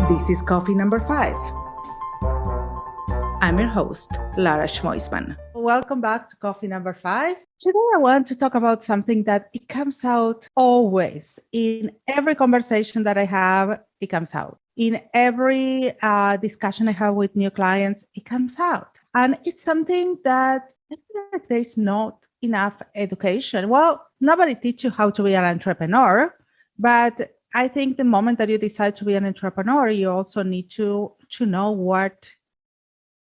This is coffee number 5. I'm your host, Lara Schmoisman. Welcome back to coffee number 5. Today I want to talk about something that it comes out always. In every conversation that I have, it comes out. In every discussion I have with new clients, it comes out. And it's something that I feel like there's not enough education. Well, nobody teaches you how to be an entrepreneur, but I think the moment that you decide to be an entrepreneur, you also need to know what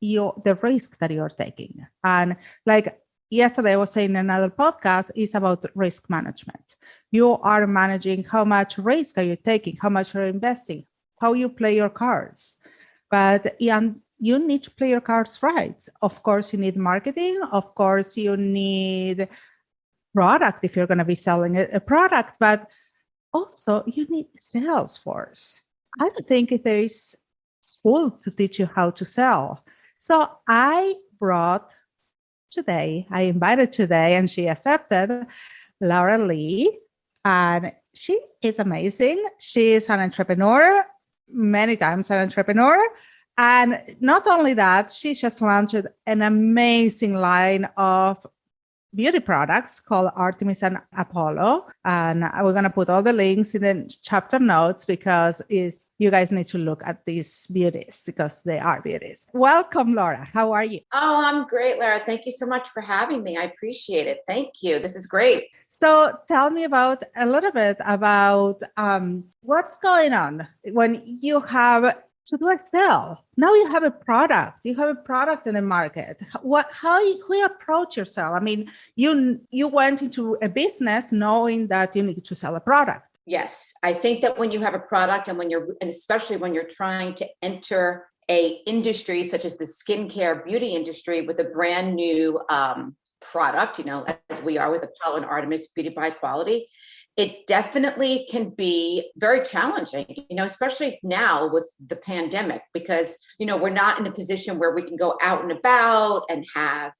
the risks that you're taking. And like yesterday I was saying in another podcast, is about risk management. You are managing how much risk are you taking, how much you're investing, how you play your cards. But you need to play your cards right. Of course, you need marketing. Of course, you need product if you're going to be selling a product, but also you need sales force. I don't think there is school to teach you how to sell. So I invited today, and she accepted, Laura Lee, and she is amazing. She is an entrepreneur, many times an entrepreneur. And not only that, she just launched an amazing line of beauty products called Artemis and Apollo. And we're going to put all the links in the chapter notes because you guys need to look at these beauties because they are beauties. Welcome, Laura. How are you? Oh, I'm great, Lara. Thank you so much for having me. I appreciate it. Thank you. This is great. So tell me a little bit about what's going on when you have to do a sale. Now you have a product. You have a product in the market. How you approach yourself? I mean, you went into a business knowing that you need to sell a product. Yes, I think that when you have a product and especially when you're trying to enter a industry such as the skincare beauty industry with a brand new product, as we are with Apollo and Artemis Beauty by Quality, it definitely can be very challenging, especially now with the pandemic, because, we're not in a position where we can go out and about and have,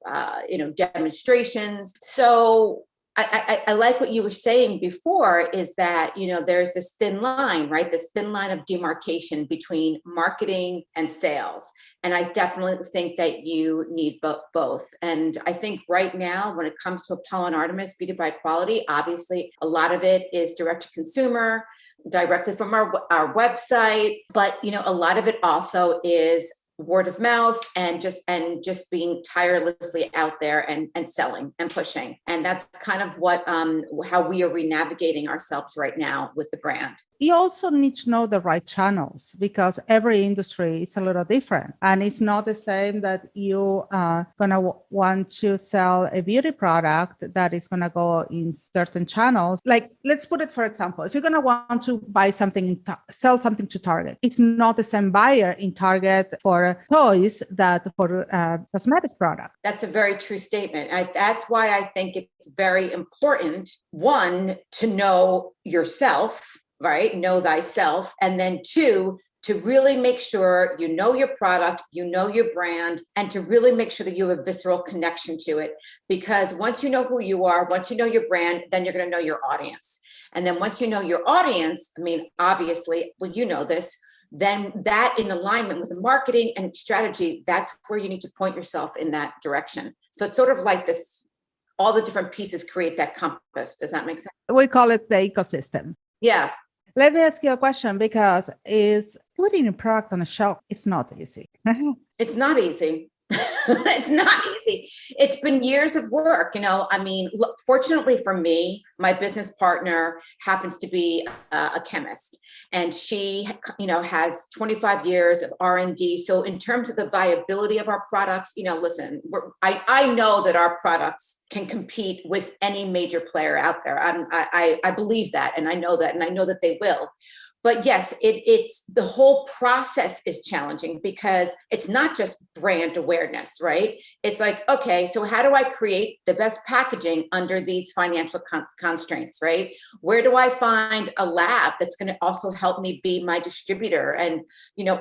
demonstrations. So I like what you were saying before is that, there's this thin line, right? This thin line of demarcation between marketing and sales. And I definitely think that you need both. And I think right now, when it comes to Apollo and Artemis Beauty by Quality, obviously, a lot of it is direct to consumer, directly from our website. But, a lot of it also is word of mouth and just being tirelessly out there and selling and pushing. And that's kind of what how we are re-navigating ourselves right now with the brand. You also need to know the right channels because every industry is a little different. And it's not the same that you are going to want to sell a beauty product that is going to go in certain channels. Like, let's put it, for example, if you're going to want to buy something, sell something to Target, it's not the same buyer in Target for toys that for cosmetic product. That's a very true statement. That's why I think it's very important, one, to know yourself, right? Know thyself. And then 2, to really make sure you know your product, you know your brand, and to really make sure that you have a visceral connection to it. Because once you know who you are, once you know your brand, then you're going to know your audience. And then once you know your audience, I mean, obviously, well, you know this, then that in alignment with the marketing and strategy, that's where you need to point yourself in that direction. So it's sort of like this, all the different pieces create that compass. Does that make sense? We call it the ecosystem. Yeah. Let me ask you a question because putting a product on a shelf is not easy. It's not easy. It's not easy. It's been years of work. I mean, look, fortunately for me, my business partner happens to be a chemist, and she, has 25 years of R&D. So in terms of the viability of our products, listen, I know that our products can compete with any major player out there. I believe that, and I know that, and I know that they will. But yes, it's the whole process is challenging because it's not just brand awareness, right? It's like, okay, so how do I create the best packaging under these financial constraints, right? Where do I find a lab that's going to also help me be my distributor and,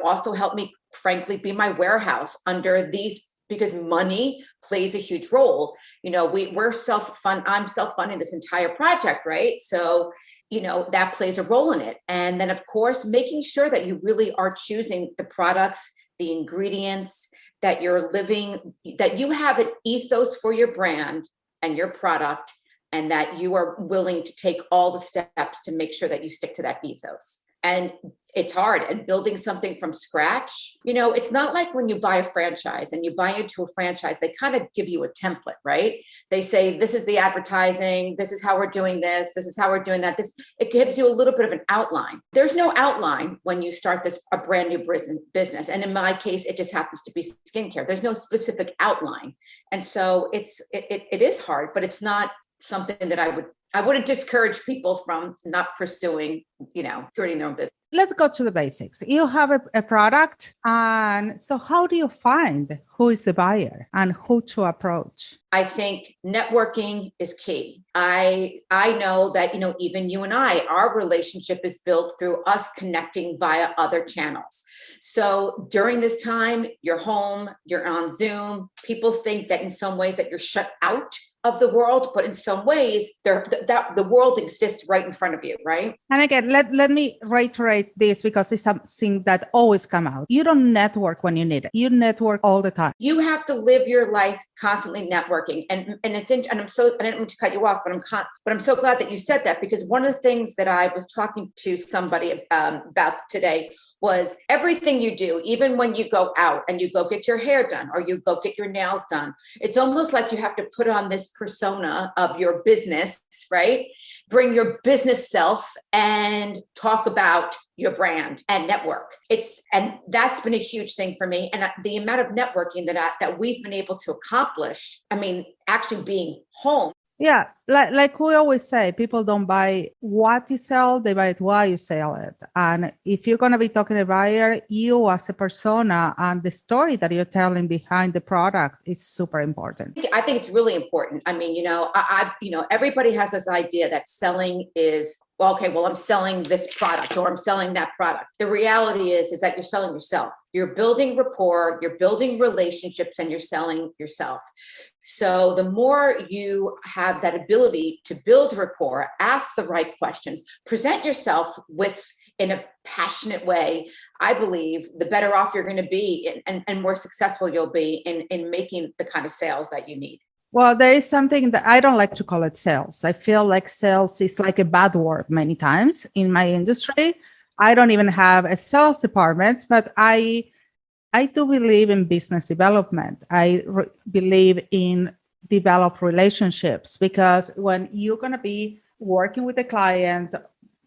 also help me, frankly, be my warehouse under these, because money plays a huge role. I'm self-funding this entire project, right? So that plays a role in it. And then, of course, making sure that you really are choosing the products, the ingredients, that you're living, that you have an ethos for your brand and your product, and that you are willing to take all the steps to make sure that you stick to that ethos. And it's hard. And building something from scratch, it's not like when you buy a franchise and you buy into a franchise, they kind of give you a template, right? They say, this is the advertising, this is how we're doing this is how we're doing that. It gives you a little bit of an outline. There's no outline when you start a brand new business. And in my case, it just happens to be skincare. There's no specific outline. And so it is hard, but it's not something that I wouldn't discourage people from not pursuing, creating their own business. Let's go to the basics. You have a product. And so how do you find who is the buyer and who to approach? I think networking is key. I know that, even you and I, our relationship is built through us connecting via other channels. So during this time, you're home, you're on Zoom. People think that in some ways that you're shut out of the world, but in some ways the world exists right in front of you, right? And again, let me reiterate this because it's something that always comes out. You don't network when you need it. You network all the time. You have to live your life constantly networking. And I didn't mean to cut you off, but I'm so glad that you said that, because one of the things that I was talking to somebody about today was everything you do, even when you go out and you go get your hair done or you go get your nails done, it's almost like you have to put on this persona of your business, right? Bring your business self and talk about your brand and network. And that's been a huge thing for me. And the amount of networking that we've been able to accomplish, actually being home. Yeah, like we always say, people don't buy what you sell, they buy it why you sell it. And if you're going to be talking to a buyer, you as a persona and the story that you're telling behind the product is super important. I think it's really important. Everybody has this idea that selling is, I'm selling this product or I'm selling that product. The reality is that you're selling yourself. You're building rapport, you're building relationships, and you're selling yourself. So the more you have that ability to build rapport, ask the right questions, present yourself in a passionate way, I believe the better off you're going to be and more successful you'll be in making the kind of sales that you need. Well, there is something that I don't like to call it sales. I feel like sales is like a bad word many times in my industry. I don't even have a sales department, but I do believe in business development. I believe in develop relationships, because when you're going to be working with a client,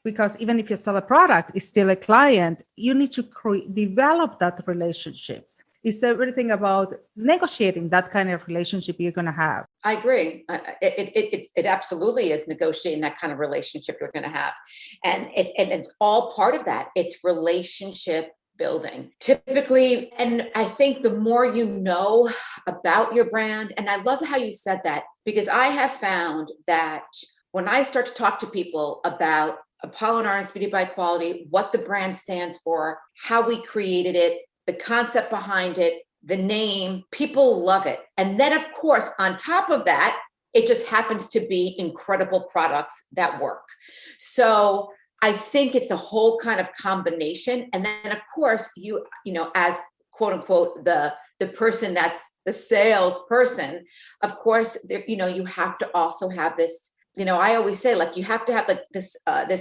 because even if you sell a product, it's still a client, you need to develop that relationship. It's everything about negotiating that kind of relationship you're going to have. I agree. It absolutely is negotiating that kind of relationship you're going to have. And it's all part of that. It's relationship building typically. And I think the more you know about your brand, and I love how you said that, because I have found that when I start to talk to people about Apollo Artemis Beauty by Quality, what the brand stands for, how we created it, the concept behind it, the name, people love it. And then, of course, on top of that, it just happens to be incredible products that work. So I think it's a whole kind of combination. And then, of course, you as quote unquote, the person that's the salesperson, of course, you have to also have this, I always say, like, you have to have like this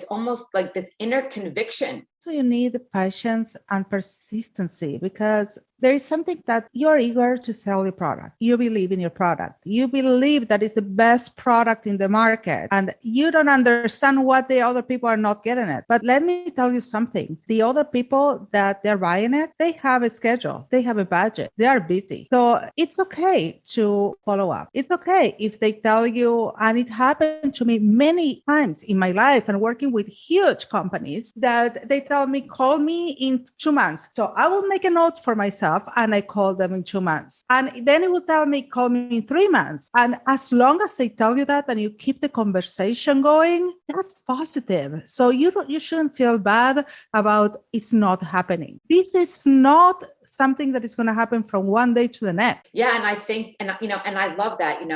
almost like this inner conviction. So you need patience and persistency, because there is something that you're eager to sell your product. You believe in your product. You believe that it's the best product in the market, and you don't understand what the other people are not getting it. But let me tell you something. The other people that they're buying it, they have a schedule. They have a budget. They are busy. So it's okay to follow up. It's okay if they tell you, and it happened to me many times in my life and working with huge companies, that they tell me, call me in 2 months. So I will make a note for myself and I call them in 2 months. And then it will tell me, call me in 3 months. And as long as they tell you that and you keep the conversation going, that's positive. So you shouldn't feel bad about it's not happening. This is not something that is going to happen from one day to the next. Yeah. And I think, and I love that, in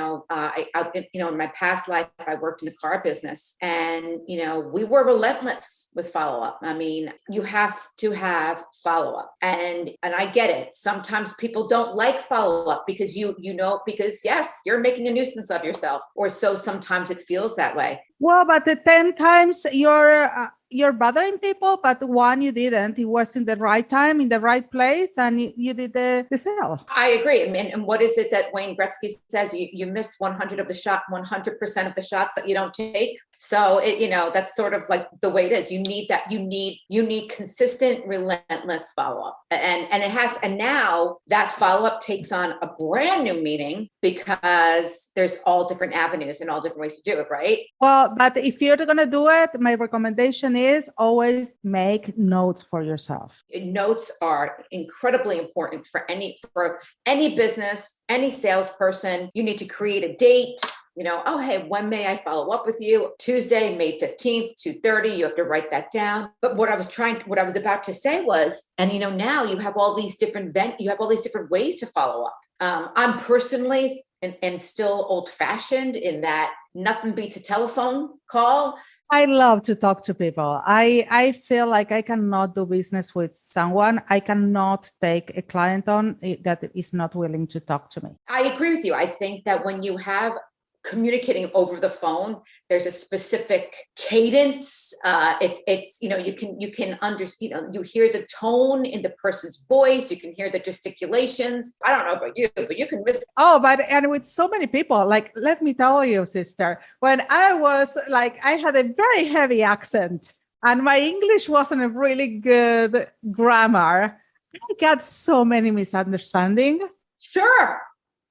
my past life, I worked in the car business and, we were relentless with follow-up. I mean, you have to have follow-up and I get it. Sometimes people don't like follow-up because because yes, you're making a nuisance of yourself, or so sometimes it feels that way. Well, but the 10 times you're bothering people, but one you didn't. It was in the right time, in the right place, and you did the sale. I agree. I mean, and what is it that Wayne Gretzky says? You miss 100% of the shots that you don't take. So that's sort of like the way it is. You need that. You need consistent, relentless follow-up, and now that follow-up takes on a brand new meaning because there's all different avenues and all different ways to do it, right? Well, but if you're going to do it, my recommendation is always make notes for yourself. Notes are incredibly important for any business, any salesperson. You need to create a date. Hey, when may I follow up with you? Tuesday, May 15th, 2:30. You have to write that down. But what I was about to say was, and now you have all these different ways to follow up. I'm personally and still old-fashioned in that nothing beats a telephone call. I love to talk to people. I feel like I cannot do business with someone. I cannot take a client on that is not willing to talk to me. I agree with you. I think that when you have communicating over the phone, there's a specific cadence. It's you can understand, you hear the tone in the person's voice, you can hear the gesticulations. I don't know about you, but you can miss. And with so many people, like, let me tell you, sister, when I had a very heavy accent and my English wasn't a really good grammar, I got so many misunderstandings. Sure.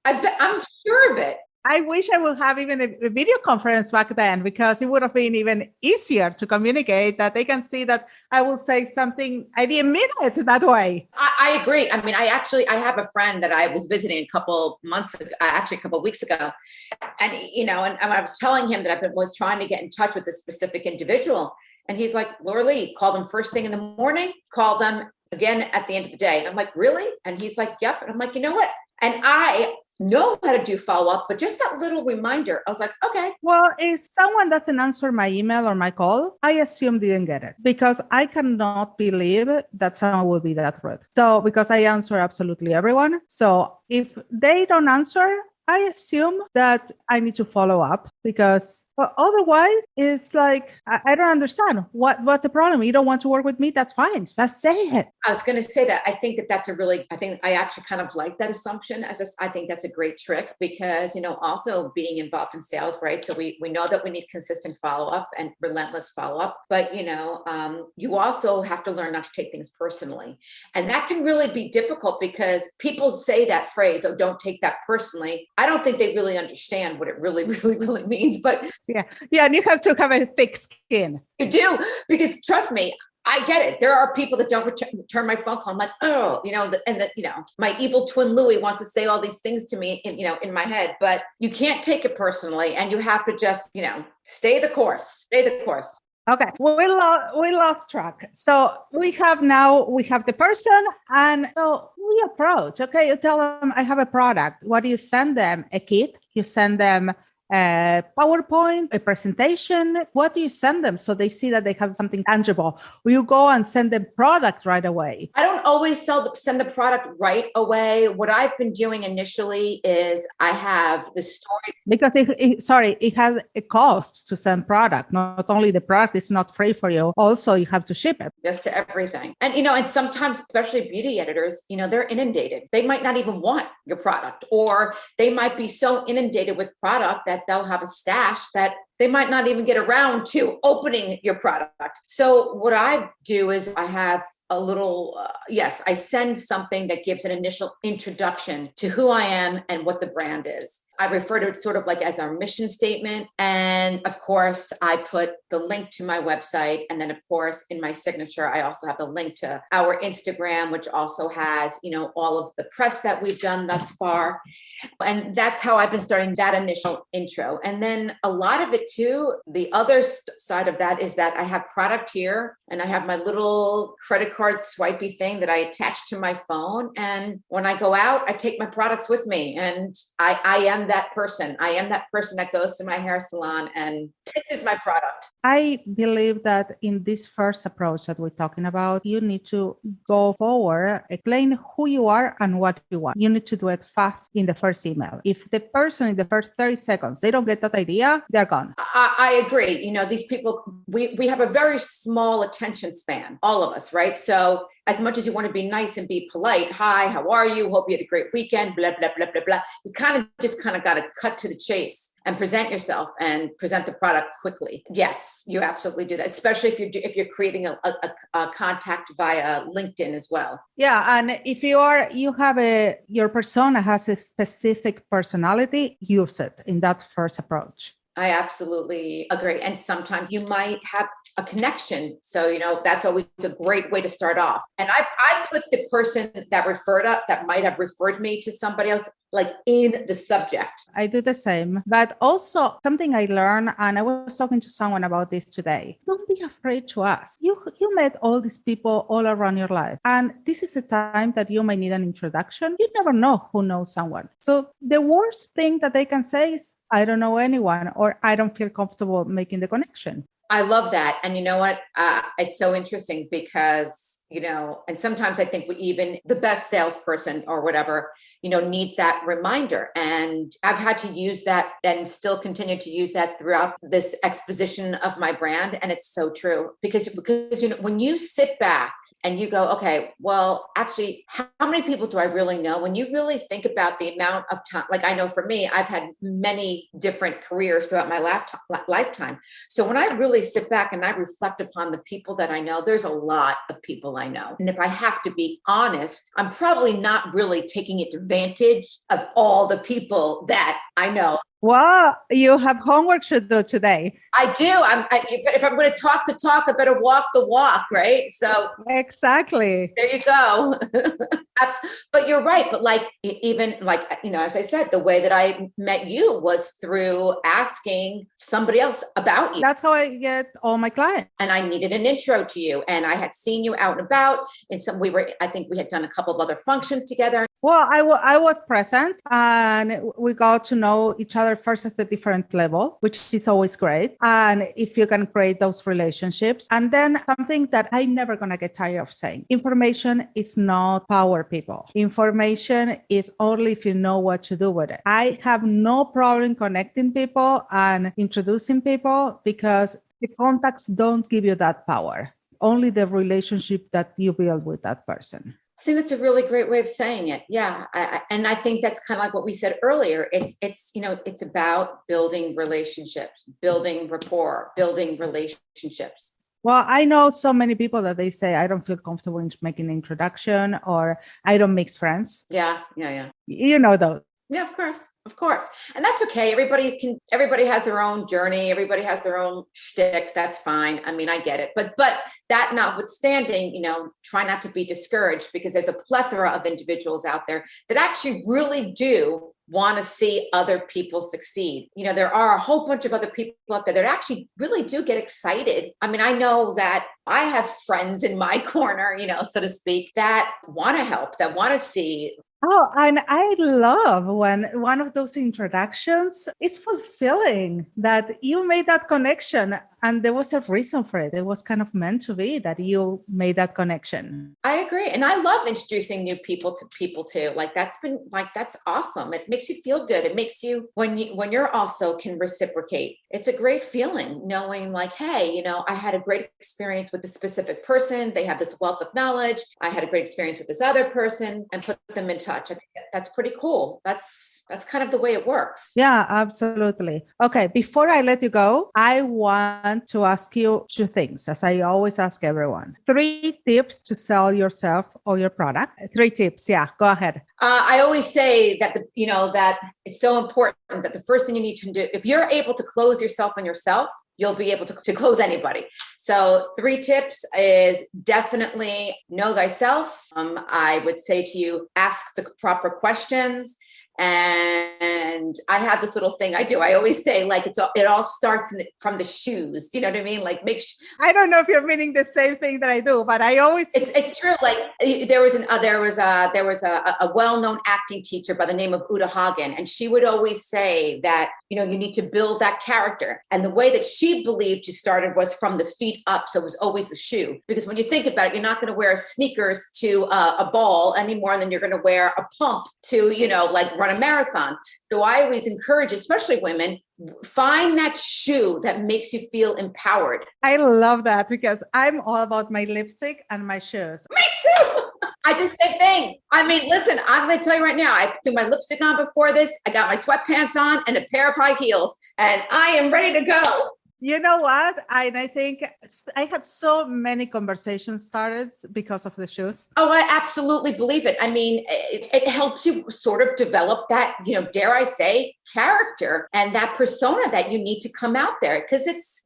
I'm sure of it. I wish I would have even a video conference back then, because it would have been even easier to communicate, that they can see that I will say something, I didn't mean it that way. I agree. I mean, I have a friend that I was visiting a couple of weeks ago. And, and I was telling him that I was trying to get in touch with this specific individual. And he's like, Laura Lee, call them first thing in the morning, call them again at the end of the day. And I'm like, really? And he's like, yep. And I'm like, you know what? And I know how to do follow-up, but just that little reminder, I was like, okay. Well, if someone doesn't answer my email or my call, I assume they didn't get it, because I cannot believe that someone will be that rude. So, because I answer absolutely everyone. So if they don't answer, I assume that I need to follow up, because otherwise it's like, I don't understand. What's the problem? You don't want to work with me? That's fine. Just say it. I was going to say that. I think I actually kind of like that assumption. I think that's a great trick, because, also being involved in sales, right? So we know that we need consistent follow-up and relentless follow-up, but, you also have to learn not to take things personally. And that can really be difficult, because people say that phrase, oh, don't take that personally. I don't think they really understand what it really, really, really means, but yeah, and you have to have a thick skin. You do, because trust me, I get it. There are people that don't return my phone call. I'm like, oh, my evil twin Louie wants to say all these things to me in my head, but you can't take it personally, and you have to just, stay the course. Okay, we lost track. So we have the person, and so we approach. Okay, you tell them I have a product. What do you send them? A kit? You send them a PowerPoint, a presentation? What do you send them so they see that they have something tangible? Will you go and send them product right away? I don't always send the product right away. What I've been doing initially is I have the story. Because it has a cost to send product. Not only the product is not free for you, also you have to ship it. Yes, to everything. And, and sometimes, especially beauty editors, they're inundated. They might not even want your product, or they might be so inundated with product that they'll have a stash that they might not even get around to opening your product. So what I do is I have a little, I send something that gives an initial introduction to who I am and what the brand is. I refer to it sort of like as our mission statement. And of course, I put the link to my website. And then of course, in my signature, I also have the link to our Instagram, which also has, all of the press that we've done thus far. And that's how I've been starting that initial intro. And then a lot of it too, the other side of that is that I have product here and I have my little credit card swipey thing that I attach to my phone. And when I go out, I take my products with me. And I am that person. I am that person that goes to my hair salon and pitches my product. I believe that in this first approach that we're talking about, you need to go forward, explain who you are and what you want. You need to do it fast in the first email. If the person in the first 30 seconds, they don't get that idea, they're gone. I agree. These people, we have a very small attention span, all of us, right? So as much as you want to be nice and be polite, hi, how are you? Hope you had a great weekend, blah, blah, blah, blah, blah. You kind of got to cut to the chase and present yourself and present the product quickly. Yes, you absolutely do that, especially if you're creating a contact via LinkedIn as well. Yeah, and if your persona has a specific personality, use it in that first approach. I absolutely agree. And sometimes you might have a connection. So, that's always a great way to start off. And I put the person that might have referred me to somebody else, like in the subject. I do the same. But also something I learned, and I was talking to someone about this today. Don't be afraid to ask. You met all these people all around your life. And this is the time that you might need an introduction. You never know who knows someone. So the worst thing that they can say is, I don't know anyone, or I don't feel comfortable making the connection. I love that. And you know what? It's so interesting because, and sometimes I think the best salesperson or whatever, needs that reminder. And I've had to use that and still continue to use that throughout this exposition of my brand. And it's so true because when you sit back and you go, okay, well, actually, how many people do I really know? When you really think about the amount of time, like I know for me, I've had many different careers throughout my lifetime. So when I really sit back and I reflect upon the people that I know, there's a lot of people I know. And if I have to be honest, I'm probably not really taking advantage of all the people that I know. Well, you have homework to do today. I do. If I'm going to talk the talk, I better walk the walk, right? So exactly. There you go. But you're right. But as I said, the way that I met you was through asking somebody else about you. That's how I get all my clients. And I needed an intro to you. And I had seen you out and about. I think we had done a couple of other functions together. Well, I was present and we got to know each other first at a different level, which is always great. And if you can create those relationships. And then something that I'm never going to get tired of saying, information is not power, people. Information is only if you know what to do with it. I have no problem connecting people and introducing people because the contacts don't give you that power. Only the relationship that you build with that person. I think that's a really great way of saying it. Yeah. And I think that's kind of like what we said earlier. It's about building relationships, building rapport, building relationships. Well, I know so many people that they say, I don't feel comfortable in making an introduction or I don't mix friends. Yeah. You know those. Yeah, of course. And that's okay. Everybody has their own journey. Everybody has their own shtick. That's fine. I mean, I get it. But that notwithstanding, try not to be discouraged because there's a plethora of individuals out there that actually really do want to see other people succeed. There are a whole bunch of other people out there that actually really do get excited. I mean, I know that I have friends in my corner, so to speak, that want to help, that want to see. Oh, and I love when one of those introductions, it's fulfilling that you made that connection and there was a reason for it. It was kind of meant to be that you made that connection. I agree. And I love introducing new people to people too. That's awesome. It makes you feel good. It makes you, when you're also can reciprocate, it's a great feeling knowing hey, I had a great experience with a specific person. They have this wealth of knowledge. I had a great experience with this other person and put them into touch. I think that's pretty cool. That's kind of the way it works. Yeah, absolutely. Okay, before I let you go, I want to ask you two things, as I always ask everyone. 3 tips to sell yourself or your product. 3 tips. Yeah, go ahead. I always say that that it's so important that the first thing you need to do, if you're able to close yourself on yourself, you'll be able to close anybody. So 3 tips is definitely know thyself. I would say to you, ask the proper questions. And I have this little thing I do. I always say, like, it all starts from the shoes. Do you know what I mean? Like, I don't know if you're meaning the same thing that I do, but I always. It's true. Like there was a well-known acting teacher by the name of Uta Hagen, and she would always say that you need to build that character. And the way that she believed you started was from the feet up. So it was always the shoe. Because when you think about it, you're not going to wear sneakers to a ball anymore than you're going to wear a pump to like run a marathon. So I always encourage, especially women, find that shoe that makes you feel empowered. I love that because I'm all about my lipstick and my shoes. Me too. I just same thing. I mean, listen, I'm going to tell you right now, I threw my lipstick on before this. I got my sweatpants on and a pair of high heels, and I am ready to go. You know what? I think I had so many conversations started because of the shoes. Oh, I absolutely believe it. I mean, it helps you sort of develop that, dare I say, character and that persona that you need to come out there, because it's,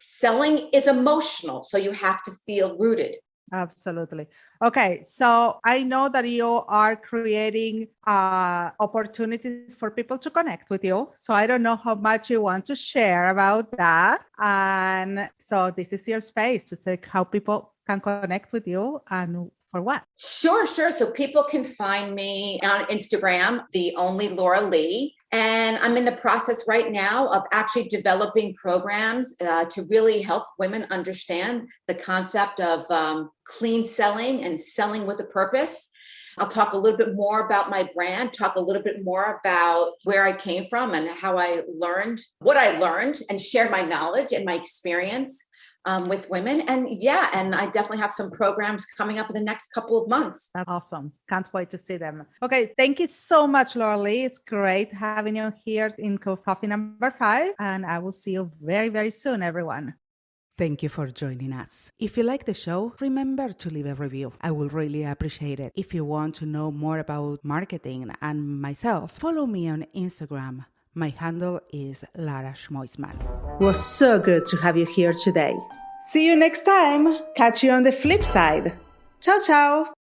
selling is emotional. So you have to feel rooted. Absolutely. Okay. So I know that you are creating opportunities for people to connect with you. So I don't know how much you want to share about that. And so this is your space to say how people can connect with you and for what. Sure. So people can find me on Instagram, the only Laura Lee. And I'm in the process right now of actually developing programs to really help women understand the concept of clean selling and selling with a purpose. I'll talk a little bit more about my brand, talk a little bit more about where I came from and how I learned what I learned, and share my knowledge and my experience with women. And I definitely have some programs coming up in the next couple of months. That's awesome. Can't wait to see them. Okay. Thank you so much, Laura Lee. It's great having you here in Coffee number 5. And I will see you very, very soon, everyone. Thank you for joining us. If you like the show, remember to leave a review. I will really appreciate it. If you want to know more about marketing and myself, follow me on Instagram. My handle is Lara Schmoisman. It was so good to have you here today. See you next time. Catch you on the flip side. Ciao, ciao.